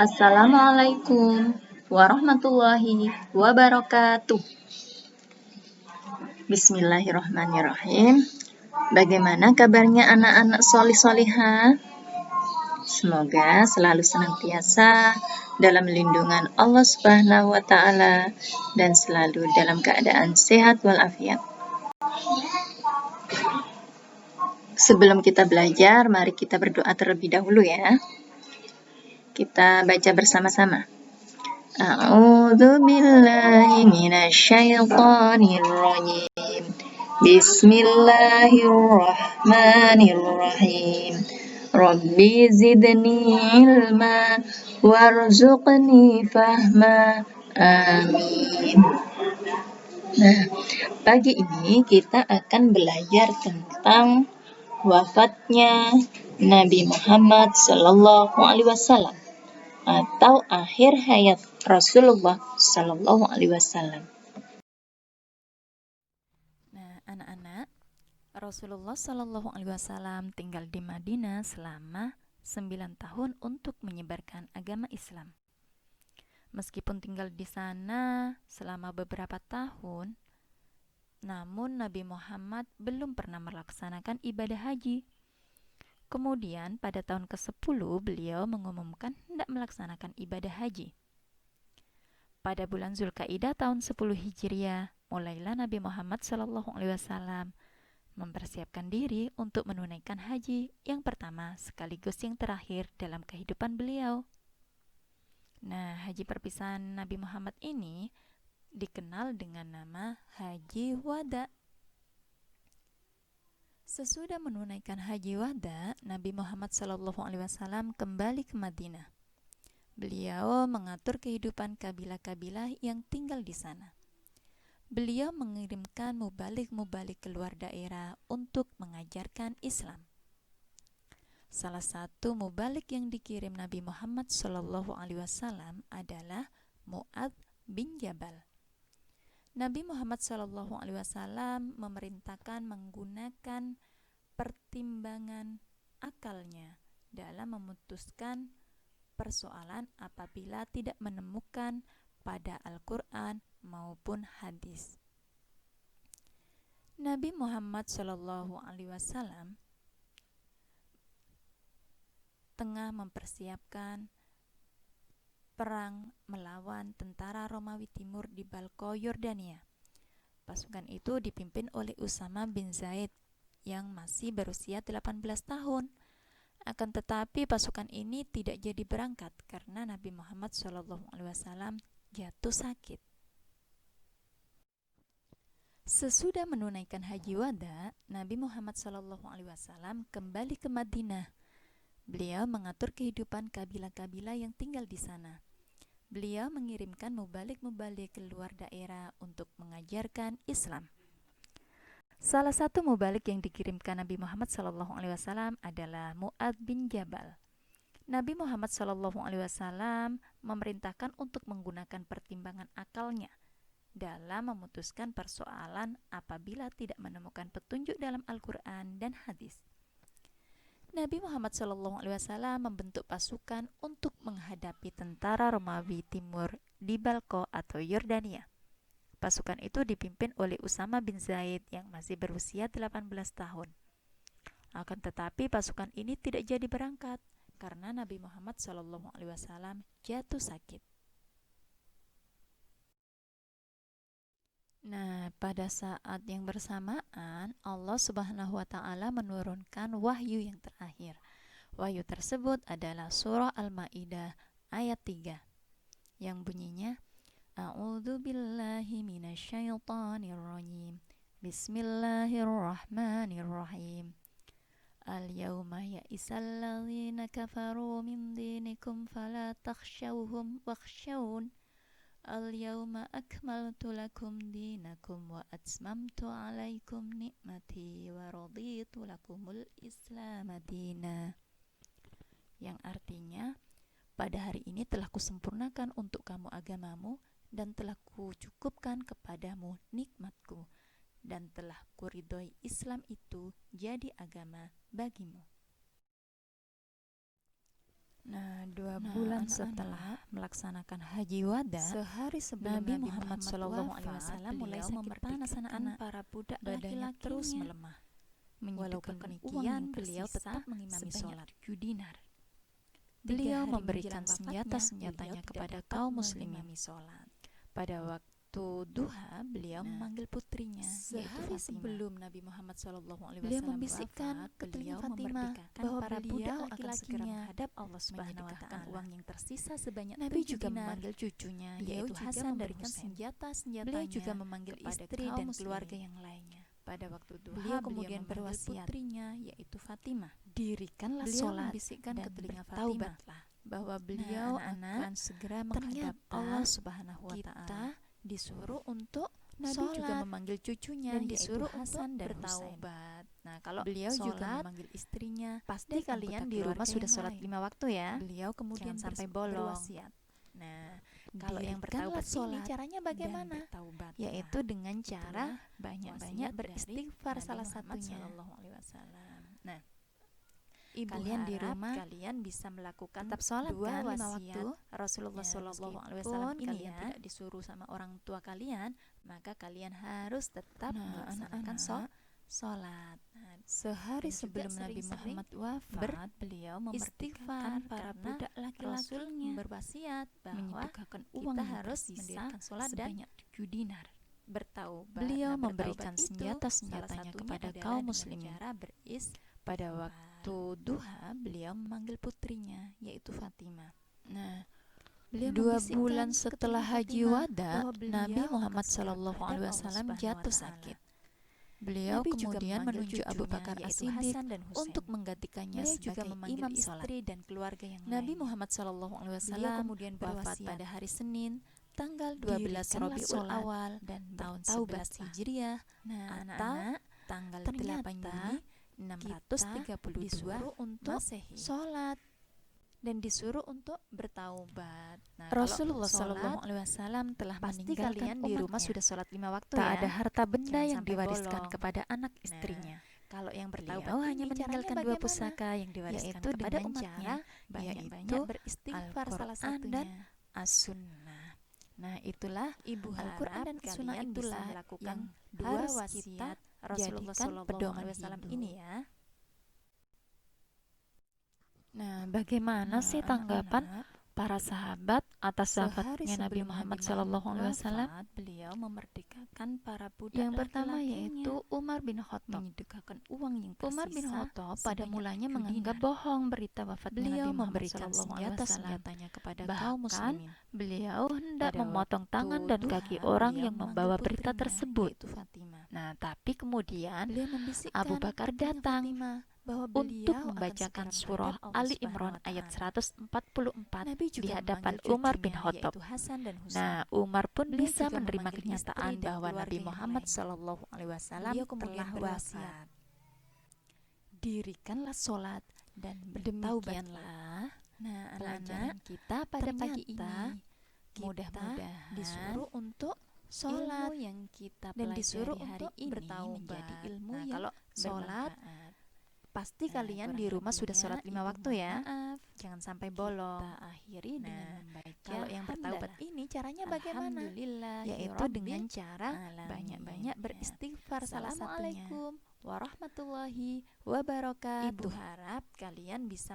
Assalamualaikum warahmatullahi wabarakatuh. Bismillahirrahmanirrahim. Bagaimana kabarnya anak-anak solih-solihah? Semoga selalu senantiasa dalam lindungan Allah Subhanahu wa Ta'ala dan selalu dalam keadaan sehat walafiat. Sebelum kita belajar, mari kita berdoa terlebih dahulu ya. Kita baca bersama-sama. A'udzu billahi minasyaitonir rajim. Bismillahirrahmanirrahim. Rabbi zidni ilma warzuqni fahma. Amin. Nah, pagi ini kita akan belajar tentang wafatnya Nabi Muhammad Sallallahu Alaihi Wasallam atau akhir hayat Rasulullah Sallallahu Alaihi Wasallam. Nah, anak-anak, Rasulullah Sallallahu Alaihi Wasallam tinggal di Madinah selama 9 tahun untuk menyebarkan agama Islam. Meskipun tinggal di sana selama beberapa tahun, namun Nabi Muhammad belum pernah melaksanakan ibadah haji. Kemudian pada tahun ke-10 beliau mengumumkan hendak melaksanakan ibadah haji. Pada bulan Zulkaidah tahun 10 Hijriah, mulailah Nabi Muhammad SAW mempersiapkan diri untuk menunaikan haji yang pertama sekaligus yang terakhir dalam kehidupan beliau. Nah, haji perpisahan Nabi Muhammad ini dikenal dengan nama Haji Wada. Sesudah menunaikan haji wada, Nabi Muhammad SAW kembali ke Madinah. Beliau mengatur kehidupan kabilah-kabilah yang tinggal di sana. Beliau mengirimkan mubalik-mubalik keluar daerah untuk mengajarkan Islam. Salah satu mubalik yang dikirim Nabi Muhammad SAW adalah Mu'adz bin Jabal. Nabi Muhammad SAW memerintahkan menggunakan pertimbangan akalnya dalam memutuskan persoalan apabila tidak menemukan pada Al-Quran maupun hadis. Nabi Muhammad SAW tengah mempersiapkan perang melawan tentara Romawi Timur di Balko, Yordania. Pasukan itu dipimpin oleh Usama bin Zaid yang masih berusia 18 tahun. Akan tetapi pasukan ini tidak jadi berangkat karena Nabi Muhammad SAW jatuh sakit. Sesudah menunaikan haji wada, Nabi Muhammad SAW kembali ke Madinah. Beliau mengatur kehidupan kabilah-kabilah yang tinggal di sana. Beliau mengirimkan mubalik-mubalik keluar daerah untuk mengajarkan Islam. Salah satu mubalik yang dikirimkan Nabi Muhammad SAW adalah Mu'adz bin Jabal. Nabi Muhammad SAW memerintahkan untuk menggunakan pertimbangan akalnya dalam memutuskan persoalan apabila tidak menemukan petunjuk dalam Al-Quran dan hadis. Nabi Muhammad SAW membentuk pasukan untuk menghadapi tentara Romawi Timur di Balko atau Yordania. Pasukan itu dipimpin oleh Usama bin Zaid yang masih berusia 18 tahun. Akan tetapi pasukan ini tidak jadi berangkat karena Nabi Muhammad SAW jatuh sakit. Nah, pada saat yang bersamaan, Allah Subhanahu wa Ta'ala menurunkan wahyu yang terakhir. Wahyu tersebut adalah surah Al-Maidah ayat 3 yang bunyinya A'udzu billahi minasyaitonir rajim. Bismillahirrahmanirrahim. Al-yawma ya'isal ladzina kafaru min dinikum fala takhshawhum wakhshawun. Al-yawma akmaltu lakum dinakum wa atmamtu alaikum ni'mati wa raditu lakumul Islam madina. Yang artinya, pada hari ini telah kusempurnakan untuk kamu agamamu dan telah kucukupkan kepadamu nikmatku dan telah kuridhoi Islam itu jadi agama bagimu. Nah, 2 bulan setelah melaksanakan haji wada, sehari sebelum Nabi Muhammad SAW mulai sakit panas anak-anak, para budak badannya terus melemah. Walaupun demikian, beliau tetap mengimami sholat 7 dinar. Beliau memberikan senjata-senjatanya kepada kaum muslimin. Pada waktu duha, beliau memanggil putrinya, sehari sebelum Nabi Muhammad SAW beliau membisikkan ke telinga Fatimah bahwa para budak laki-lakinya menghadap Allah Subhanahu wa Ta'ala. Uang yang tersisa sebanyak Nabi juga memanggil cucunya, yaitu Hasan dan Husain. Beliau juga memanggil istri dan keluarga yang lainnya. Pada waktu duha, beliau kemudian berwasiat putrinya, yaitu Fatimah, dirikanlah sholat dan ke telinga Fatimah bahwa beliau akan segera menghadap Allah Subhanahu wa Ta'ala. Disuruh untuk Nabi juga memanggil cucunya dan disuruh Hasan dan bertaubat. Nah, kalau beliau juga memanggil istrinya, pasti kalian di rumah sudah sholat 5 waktu ya. Beliau kemudian sampai bolong. Nah, kalau yang bertaubat ini caranya bagaimana? Yaitu dengan cara banyak-banyak beristighfar salah satunya. Nah, kalian di rumah kalian bisa melakukan tetap sholat 5 waktu Rasulullah SAW ini ya. Tidak disuruh sama orang tua kalian, maka kalian harus tetap melaksanakan sholat. Sehari sebelum Nabi Muhammad wafat, beliau memerdekakan para budak laki-lakinya, berwasiat bahwa kita harus mendirikan sholat sebanyak 7 dinar. Bertaubat. Beliau memberikan senjata-senjatanya kepada kaum muslimin. Pada waktu duha, beliau memanggil putrinya, yaitu Fatimah. Nah, 2 bulan setelah haji wada, Nabi Muhammad SAW jatuh sakit. Beliau kemudian menunjuk Abu Bakar As-Siddiq untuk menggantikannya sebagai imam salat. Dan keluarga yang Nabi Muhammad SAW kemudian wafat pada hari Senin, tanggal 12 Rabiul Awal dan tahun 11 Hijriah, atau tanggal 8 Juni 632 disuruh untuk sholat dan disuruh untuk bertaubat. Nah, Rasulullah SAW telah meninggalkan di rumah sudah sholat 5 waktu. Tak ada harta benda yang diwariskan kepada anak istrinya. Kalau yang bertaubat hanya meninggalkan 2 pusaka yang diwariskan kepada umatnya, yaitu beristighfar salah satunya dan as-sunnah. Nah, itulah Al-Quran dan Sunnah itulah yang 2 wasiat Rasulullah SAW ini ya. Nah, bagaimana sih tanggapan para sahabat atas wafatnya Nabi Muhammad SAW? Beliau memerdekakan para budak. Yang pertama yaitu Umar bin Khattab. Menyedekahkan uang yang tersisa. Umar bin Khattab pada mulanya menganggap bohong berita wafatnya Nabi Muhammad SAW. Senjatanya kepada kaum muslimin. Beliau hendak memotong tangan dan kaki orang yang membawa berita tersebut. Nah, tapi kemudian Abu Bakar datang untuk membacakan surah Ali Imran ayat 144 di hadapan Umar bin Khattab. Nah, Umar pun bisa menerima kenyataan bahwa Nabi Muhammad SAW telah wafat. Dirikanlah sholat dan bertaubatlah. Nah, anak-anak kita pada pagi ini mudah-mudahan disuruh untuk sholat yang kita dan disuruh untuk bertaubat. Menjadi ilmu yang kalau sholat pasti kalian di rumah sudah sholat 5 waktu ya. Jangan sampai bolong. Kita akhiri dengan membaca. Kalau yang bertaubat ini caranya bagaimana? Yaitu dengan cara banyak-banyak beristighfar. Assalamualaikum warahmatullahi wabarakatuh. Ibu harap kalian bisa